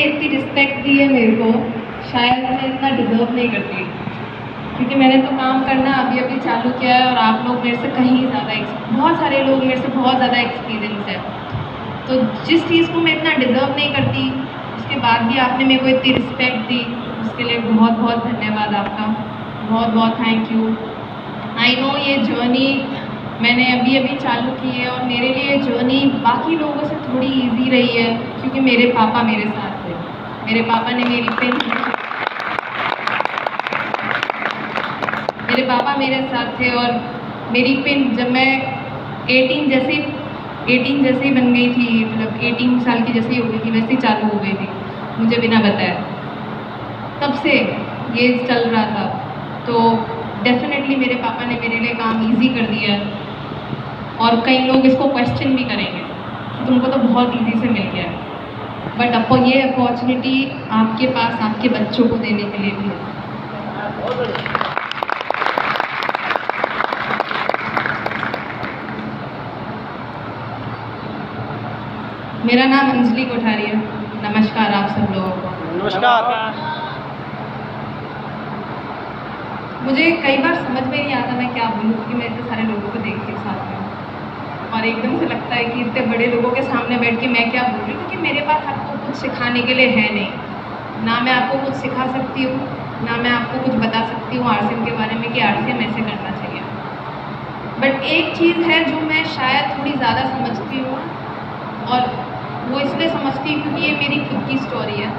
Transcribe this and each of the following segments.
ने इतनी रिस्पेक्ट दी है मेरे को, शायद मैं इतना डिज़र्व नहीं करती, क्योंकि मैंने तो काम करना अभी अभी चालू किया है और आप लोग मेरे से कहीं ज़्यादा बहुत सारे लोग मेरे से बहुत ज़्यादा एक्सपीरियंस है। तो जिस चीज़ को मैं इतना डिज़र्व नहीं करती, उसके बाद भी आपने मेरे को इतनी रिस्पेक्ट दी, उसके लिए बहुत बहुत धन्यवाद आपका, बहुत बहुत थैंक यू। आई नो ये जर्नी मैंने अभी अभी चालू की है और मेरे लिए जर्नी बाकी लोगों से थोड़ी इजी रही है, क्योंकि मेरे पापा मेरे साथ थे। मेरे पापा ने मेरे पापा मेरे साथ थे और मेरी पिन जब मैं 18 जैसे ही बन गई थी, मतलब 18 साल की जैसे ही हो गई थी, वैसे ही चालू हो गई थी मुझे बिना बताए। तब से ये चल रहा था, तो डेफिनेटली मेरे पापा ने मेरे लिए काम इजी कर दिया है। और कई लोग इसको क्वेश्चन भी करेंगे कि तुमको तो बहुत इजी से मिल गया है, बट आपको ये अपॉर्चुनिटी आपके पास आपके बच्चों को देने के लिए भी है। मेरा नाम अंजलि कोठारी है। नमस्कार आप सब लोगों को। नमस्कार। मुझे कई बार समझ में नहीं आता मैं क्या बोलूँ, क्योंकि मैं इतने सारे लोगों को देखती हूँ साथ में और एकदम से लगता है कि इतने बड़े लोगों के सामने बैठ के मैं क्या बोल रही हूँ, क्योंकि मेरे पास आपको कुछ सिखाने के लिए है नहीं। ना मैं आपको कुछ सिखा सकती हूँ, ना मैं आपको कुछ बता सकती हूँ आरसीएम के बारे में कि आरसीएम ऐसे करना चाहिए। बट एक चीज़ है जो मैं शायद थोड़ी ज़्यादा समझती हूँ, और वो इसलिए समझती हूँ क्योंकि ये मेरी खुद की स्टोरी है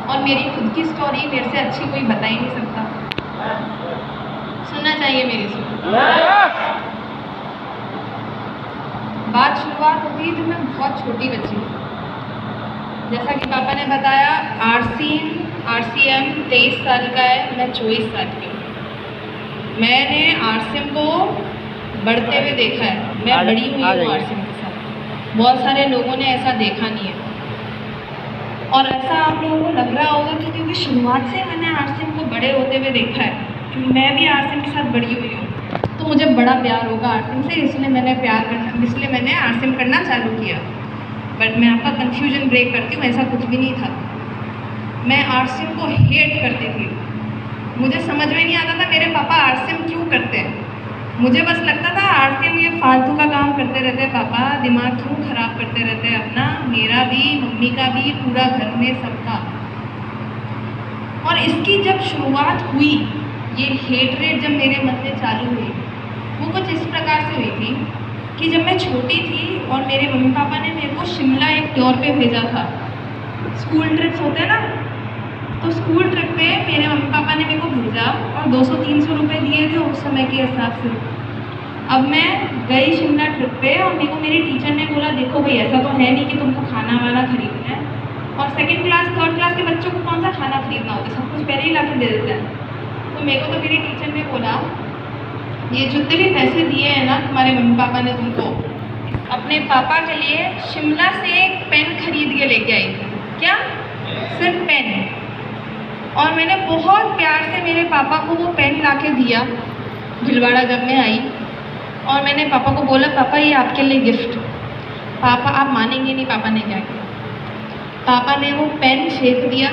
और मेरी खुद की स्टोरी मेरे से अच्छी कोई बता ही नहीं सकता। सुनना चाहिए मेरी स्टोरी। बात शुरुआत होती जब मैं बहुत छोटी बच्ची थी। जैसा कि पापा ने बताया, आरसीएम 23 साल का है, मैं 24 साल की हूँ। मैंने आरसीएम को बढ़ते हुए देखा है, मैं बड़ी हुई हूँ आरसीएम के साथ। बहुत सारे लोगों ने ऐसा देखा नहीं है और ऐसा आप लोगों को लग रहा होगा कि क्योंकि शुरुआत से मैंने आरसीएम को बड़े होते हुए देखा है, क्योंकि मैं भी आरसीएम के साथ बड़ी हुई हूँ, तो मुझे बड़ा प्यार होगा आरसीएम से, इसलिए मैंने आरसीएम करना चालू किया। बट मैं आपका कन्फ्यूजन ब्रेक करती हूँ, ऐसा कुछ भी नहीं था। मैं आरसीएम को हेट करती थी। मुझे समझ में नहीं आता था मेरे पापा आरसीएम क्यों करते हैं। मुझे बस लगता था आरसीएम ये फालतू का काम करते रहते हैं, पापा दिमाग क्यों खराब करते रहते हैं अपना, मेरा भी, मम्मी का भी, पूरा घर में सबका। और इसकी जब शुरुआत हुई, ये हेटरेट जब मेरे मन में चालू हुई, वो कुछ इस प्रकार से हुई थी कि जब मैं छोटी थी और मेरे मम्मी पापा ने मेरे को शिमला एक टूर पे भेजा था। स्कूल ट्रिप्स होते हैं ना, तो स्कूल ट्रिप पे मेरे मम्मी पापा ने मेरे को भेजा और 200-300 रुपये दिए थे उस समय के हिसाब से। अब मैं गई शिमला ट्रिप पे और मेरे को मेरी टीचर ने बोला, देखो भाई ऐसा तो है नहीं कि तुमको खाना वाना खरीदना है, और सेकेंड क्लास थर्ड क्लास के बच्चों को कौन सा खाना खरीदना होता है, सब कुछ पहले ही ला के दे देते हैं। तो मेरे को तो मेरी टीचर ने बोला, ये जितने भी पैसे दिए हैं ना तुम्हारे मम्मी पापा ने तुमको, अपने पापा के लिए शिमला से एक पेन खरीद के लेके आई थी। क्या? सिर्फ पेन। और मैंने बहुत प्यार से मेरे पापा को वो पेन ला के दिया भीलवाड़ा जब मैं आई, और मैंने पापा को बोला, पापा ये आपके लिए गिफ्ट। पापा, आप मानेंगे नहीं पापा ने क्या किया। पापा ने वो पेन फेंक दिया,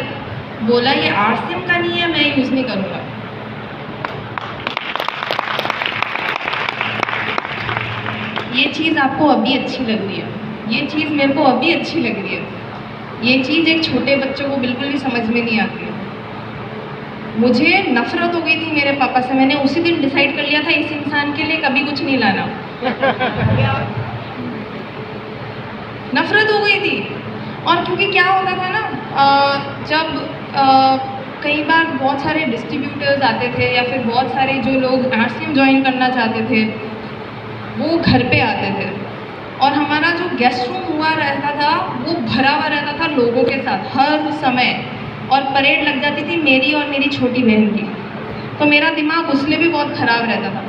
बोला ये आरसीएम का नहीं है, मैं यूज़ नहीं करूँगा। ये चीज़ आपको अभी अच्छी लग रही है, ये चीज़ मेरे को अभी अच्छी लग रही है। ये चीज़ एक छोटे बच्चों को बिल्कुल भी समझ में नहीं आती है। मुझे नफरत हो गई थी मेरे पापा से। मैंने उसी दिन डिसाइड कर लिया था इस इंसान के लिए कभी कुछ नहीं लाना। नफरत हो गई थी। और क्योंकि क्या होता था ना, जब कई बार बहुत सारे डिस्ट्रीब्यूटर्स आते थे या फिर बहुत सारे जो लोग आरसीएम ज्वाइन करना चाहते थे वो घर पे आते थे, और हमारा जो गेस्ट रूम हुआ रहता था वो भरा हुआ रहता था लोगों के साथ हर समय, और परेड लग जाती थी मेरी और मेरी छोटी बहन की। तो मेरा दिमाग उसमें भी बहुत ख़राब रहता था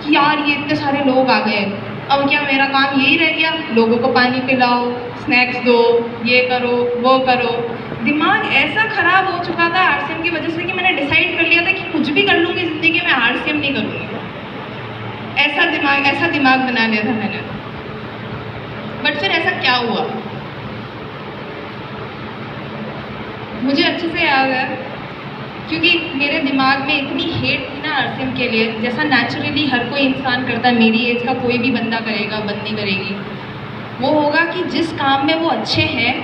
कि यार ये इतने सारे लोग आ गए, अब क्या मेरा काम यही रह गया, लोगों को पानी पिलाओ, स्नैक्स दो, ये करो वो करो। दिमाग ऐसा ख़राब हो चुका था आरसीएम की वजह से कि मैंने डिसाइड कर लिया था कि कुछ भी कर लूँगी ज़िंदगी में, आरसीएम नहीं करूँगी। ऐसा दिमाग बना लिया था मैंने। बट फिर ऐसा क्या हुआ, मुझे अच्छे से याद है क्योंकि मेरे दिमाग में इतनी हेट थी ना आरसीएम के लिए, जैसा नेचुरली हर कोई इंसान करता है, मेरी एज का कोई भी बंदा करेगा, बंदी करेगी, वो होगा कि जिस काम में वो अच्छे हैं,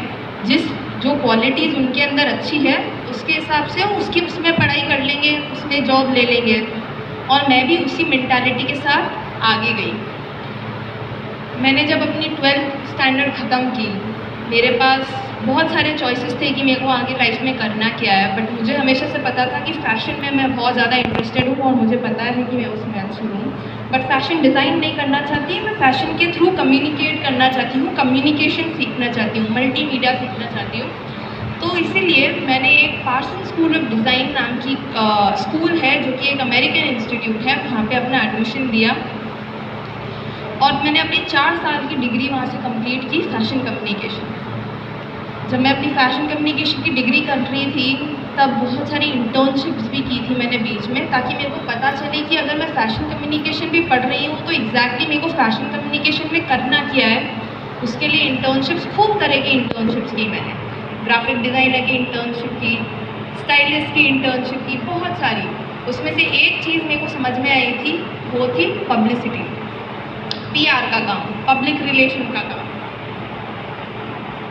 जो क्वालिटीज़ उनके अंदर अच्छी है, उसके हिसाब से उसमें पढ़ाई कर लेंगे, उसमें जॉब ले लेंगे। और मैं भी उसी मेंटालिटी के साथ आगे गई। मैंने जब अपनी 12th स्टैंडर्ड ख़त्म की, मेरे पास बहुत सारे चॉइसेस थे कि मेरे को आगे लाइफ में करना क्या है, बट मुझे हमेशा से पता था कि फ़ैशन में मैं बहुत ज़्यादा इंटरेस्टेड हूँ और मुझे पता है कि मैं उसमें अच्छी हूँ। बट फ़ैशन डिज़ाइन नहीं करना चाहती, मैं फ़ैशन के थ्रू कम्युनिकेट करना चाहती हूँ, कम्युनिकेशन सीखना चाहती हूँ, मल्टीमीडिया सीखना चाहती हूँ। तो इसीलिए मैंने एक पार्सन स्कूल ऑफ डिज़ाइन नाम की स्कूल है, जो कि एक अमेरिकन इंस्टीट्यूट है, वहाँ पे अपना एडमिशन दिया और मैंने अपनी 4 साल की डिग्री वहाँ से कंप्लीट की, फ़ैशन कम्युनिकेशन। जब मैं अपनी फ़ैशन कम्युनिकेशन की डिग्री कर रही थी, तब बहुत सारी इंटर्नशिप्स भी की थी मैंने बीच में, ताकि मेरे को पता चले कि अगर मैं फ़ैशन कम्युनिकेशन भी पढ़ रही हूँ तो एग्जैक्टली मेरे को फ़ैशन कम्युनिकेशन में करना क्या है। उसके लिए इंटर्नशिप्स, खूब तरह की इंटर्नशिप्स की मैंने, ग्राफिक डिज़ाइनर की इंटर्नशिप की, स्टाइलिस्ट की इंटर्नशिप की, बहुत सारी। उसमें से एक चीज़ मेरे को समझ में आई थी, वो थी पब्लिसिटी, पीआर का काम, पब्लिक रिलेशन का काम।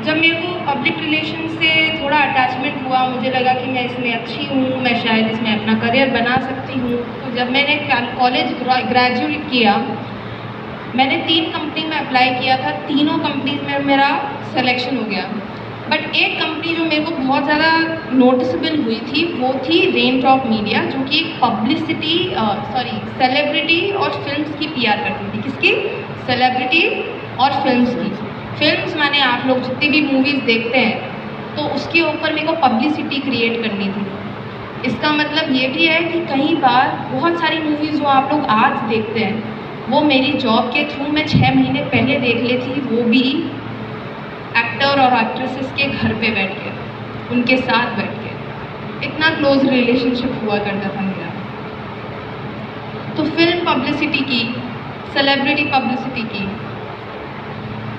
जब मेरे को पब्लिक रिलेशन से थोड़ा अटैचमेंट हुआ, मुझे लगा कि मैं इसमें अच्छी हूँ, मैं शायद इसमें अपना करियर बना सकती हूँ। तो जब मैंने कॉलेज ग्रेजुएट किया, मैंने 3 कंपनी में अप्लाई किया था, तीनों कंपनीज में मेरा सिलेक्शन हो गया। बट एक कंपनी जो मेरे को बहुत ज़्यादा नोटिसेबल हुई थी, वो थी रेनड्रॉप मीडिया, जो कि एक सेलिब्रिटी और फिल्म्स की पीआर करती थी। किसकी? सेलिब्रिटी और फिल्म्स की। फिल्म्स माने आप लोग जितनी भी मूवीज़ देखते हैं, तो उसके ऊपर मेरे को पब्लिसिटी क्रिएट करनी थी। इसका मतलब ये भी है कि कई बार बहुत सारी मूवीज़ जो आप लोग आज देखते हैं, वो मेरी जॉब के थ्रू मैं 6 महीने पहले देख ली थी, वो भी एक्टर और एक्ट्रेसेस के घर पे बैठ के, उनके साथ बैठ के। इतना क्लोज रिलेशनशिप हुआ करता था मेरा। तो फिल्म पब्लिसिटी की, सेलिब्रिटी पब्लिसिटी की,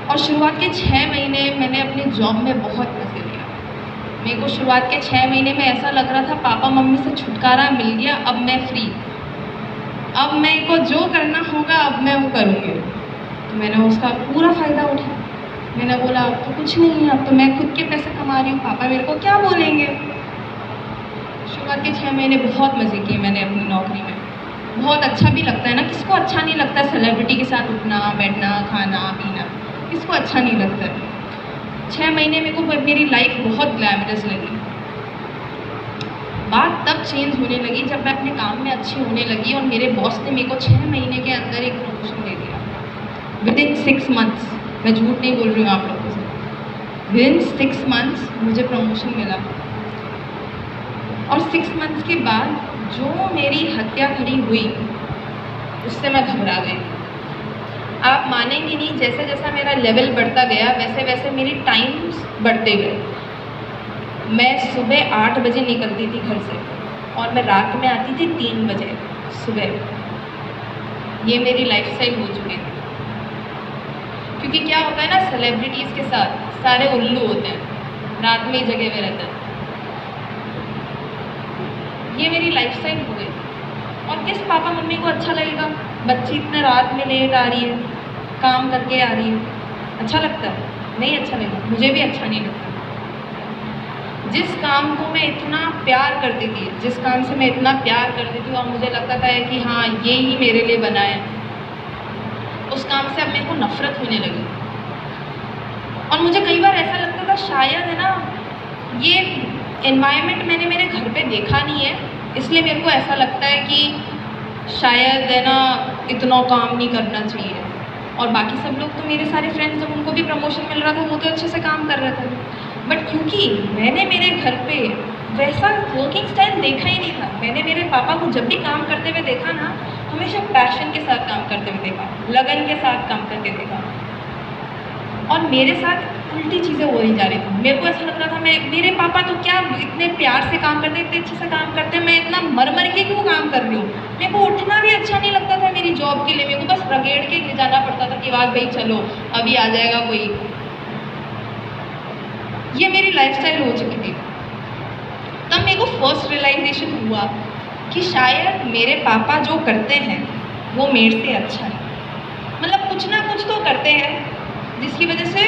और शुरुआत के 6 महीने मैंने अपनी जॉब में बहुत मज़े लिया। मेरे को शुरुआत के 6 महीने में ऐसा लग रहा था पापा मम्मी से छुटकारा मिल गया, अब मैं फ्री, अब मेरे को जो करना होगा अब मैं वो करूँगी। तो मैंने उसका पूरा फ़ायदा उठाया। मैंने बोला अब तो कुछ नहीं है, अब तो मैं खुद के पैसे कमा रही हूँ, पापा मेरे को क्या बोलेंगे। शुरुआत के 6 महीने बहुत मज़े किए मैंने अपनी नौकरी में। बहुत अच्छा भी लगता है ना, किसको अच्छा नहीं लगता सेलिब्रिटी के साथ उठना बैठना, खाना पीना, किसको अच्छा नहीं लगता है। 6 महीने मेरे को मेरी लाइफ बहुत ग्लैमरस लगी। बात तब चेंज होने लगी जब मैं अपने काम में अच्छी होने लगी और मेरे बॉस ने मेरे को 6 महीने के अंदर एक प्रमोशन दे दिया। विदिन 6 मंथ्स, मैं झूठ नहीं बोल रही हूँ आप लोगों से, विदिन 6 मंथ्स मुझे प्रमोशन मिला। और 6 मंथ्स के बाद जो मेरी हत्या खड़ी हुई, उससे मैं घबरा गई। आप मानेंगे नहीं, जैसे जैसा मेरा लेवल बढ़ता गया वैसे वैसे मेरी टाइम्स बढ़ते गए। मैं सुबह 8 बजे निकलती थी घर से और मैं रात में आती थी 3 बजे सुबह। ये मेरी लाइफस्टाइल हो चुकी थी। क्योंकि क्या होता है ना, सेलिब्रिटीज़ के साथ सारे उल्लू होते हैं, रात में ही जगह में रहते हैं। ये मेरी लाइफस्टाइल हो गई। और किस पापा मम्मी को अच्छा लगेगा, बच्ची इतने रात में लेट आ रही है, काम करके आ रही है, अच्छा लगता है? नहीं अच्छा लगेगा, मुझे भी अच्छा नहीं लगता। जिस काम को मैं इतना प्यार करती थी, जिस काम से मैं इतना प्यार करती थी और मुझे लगता था कि हाँ ये ही मेरे लिए बना है, उस काम से अब मेरे को नफ़रत होने लगी। और मुझे कई बार ऐसा लगता था शायद है ना, ये एनवायरनमेंट मैंने मेरे घर पे देखा नहीं है, इसलिए मेरे को ऐसा लगता है कि शायद है ना इतना काम नहीं करना चाहिए। और बाकी सब लोग तो, मेरे सारे फ्रेंड्स, जब उनको भी प्रमोशन मिल रहा था वो तो अच्छे से काम कर रहे थे। बट क्योंकि मैंने मेरे घर पे वैसा वर्किंग स्टाइल देखा ही नहीं था, मैंने मेरे पापा को जब भी काम करते हुए देखा ना, हमेशा पैशन के साथ काम करते हुए देखा, लगन के साथ काम करके देखा। और मेरे साथ उल्टी चीज़ें हो रही जा रही थी। मेरे को ऐसा लग रहा था मेरे पापा तो क्या इतने प्यार से काम करते, इतने अच्छे से काम करते हैं, मैं इतना मर मर के क्यों काम कर रही हूँ। मेरे को उठना भी अच्छा नहीं लगता था मेरी जॉब के लिए, मेरे को बस रगेड़ के ले जाना पड़ता था कि वाह भाई चलो अभी आ जाएगा कोई। ये मेरी लाइफस्टाइल हो चुकी थी। मेरे को फर्स्ट रियलाइजेशन हुआ कि शायद मेरे पापा जो करते हैं वो मेरे से अच्छा है। मतलब कुछ ना कुछ तो करते हैं जिसकी वजह से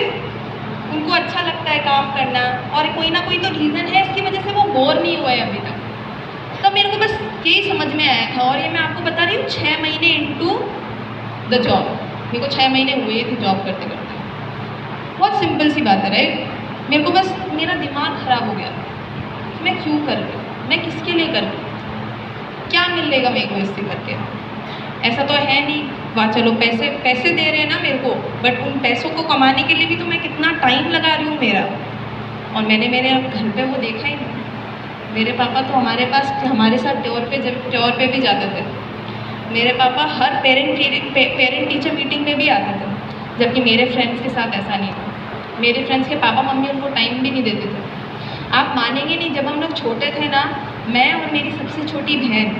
उनको अच्छा लगता है काम करना, और कोई ना कोई तो रीज़न है इसकी वजह से वो बोर नहीं हुए अभी तक। तब मेरे को बस यही समझ में आया था, और ये मैं आपको बता रही हूँ 6 महीने इनटू द जॉब। मेरे को 6 महीने हुए थे जॉब करते करते। बहुत सिंपल सी बात है, राइट। मेरे को बस मेरा दिमाग ख़राब हो गया, मैं क्यों कर रही हूँ, मैं किसके लिए कर रही हूँ, क्या मिलेगा मेरे को इससे करके। ऐसा तो है नहीं, वाह चलो पैसे दे रहे हैं ना मेरे को, बट उन पैसों को कमाने के लिए भी तो मैं कितना टाइम लगा रही हूँ मेरा। और मैंने मेरे घर पे वो देखा ही नहीं। मेरे पापा तो हमारे साथ टूर पे भी जाते थे। मेरे पापा हर पेरेंट टीचर मीटिंग में भी आते थे, जबकि मेरे फ्रेंड्स के साथ ऐसा नहीं था। मेरे फ्रेंड्स के पापा मम्मी उनको टाइम भी नहीं देते थे। आप मानेंगे नहीं, जब हम लोग छोटे थे ना, मैं और मेरी सबसे छोटी बहन,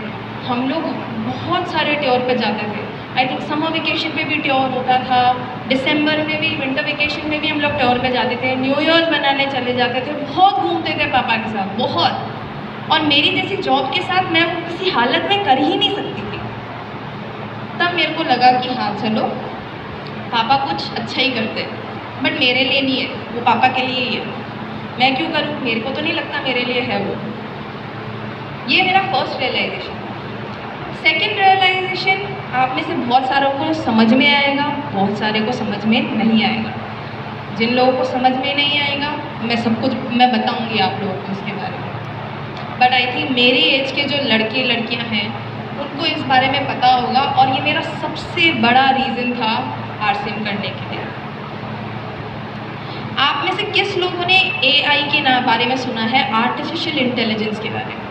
हम लोग बहुत सारे टूर पे जाते थे। आई थिंक समर वेकेशन पे भी टूर होता था, दिसंबर में भी, विंटर वेकेशन में भी हम लोग टूर पे जाते थे, न्यू ईयर मनाने चले जाते थे, बहुत घूमते थे पापा के साथ, बहुत। और मेरी जैसी जॉब के साथ मैं वो किसी हालत में कर ही नहीं सकती थी। तब मेरे को लगा कि हाँ चलो, पापा कुछ अच्छा ही करते हैं, बट मेरे लिए नहीं है, वो पापा के लिए ही है। मैं क्यों करूँ, मेरे को तो नहीं लगता मेरे लिए है वो। ये मेरा फर्स्ट रियलाइजेशन। सेकेंड रियलाइजेशन, आप में से बहुत सारों को समझ में आएगा, बहुत सारे को समझ में नहीं आएगा। जिन लोगों को समझ में नहीं आएगा मैं सब कुछ मैं बताऊंगी आप लोगों को इसके बारे में। बट आई थिंक मेरी एज के जो लड़के लड़कियां हैं उनको इस बारे में पता होगा, और ये मेरा सबसे बड़ा रीज़न था आरसीएम करने के लिए। आप में से किस लोगों ने एआई के बारे में सुना है, आर्टिफिशियल इंटेलिजेंस के बारे में?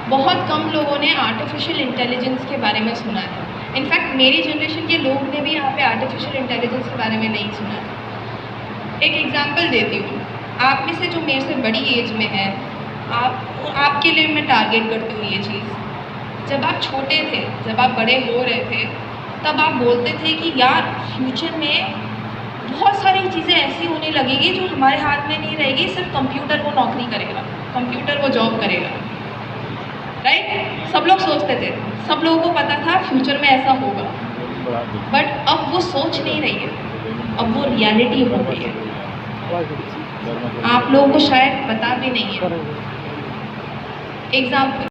बहुत कम लोगों ने आर्टिफिशियल इंटेलिजेंस के बारे में सुना है। इनफैक्ट मेरी जनरेशन के लोग ने भी यहाँ पे आर्टिफिशियल इंटेलिजेंस के बारे में नहीं सुना है। एक एग्जांपल देती हूँ, आप में से जो मेरे से बड़ी एज में है, आपके लिए मैं टारगेट करती हूँ ये चीज़। जब आप छोटे थे, जब आप बड़े हो रहे थे, तब आप बोलते थे कि यार फ्यूचर में बहुत सारी चीज़ें ऐसी होने लगेगी जो हमारे हाथ में नहीं रहेगी, सिर्फ कंप्यूटर वो नौकरी करेगा, कंप्यूटर वो जॉब करेगा, राइट। सब लोग सोचते थे, सब लोगों को पता था फ्यूचर में ऐसा होगा, बट अब वो सोच नहीं रही है, अब वो रियलिटी हो गई है। आप लोगों को शायद पता भी नहीं है। एग्जाम्पल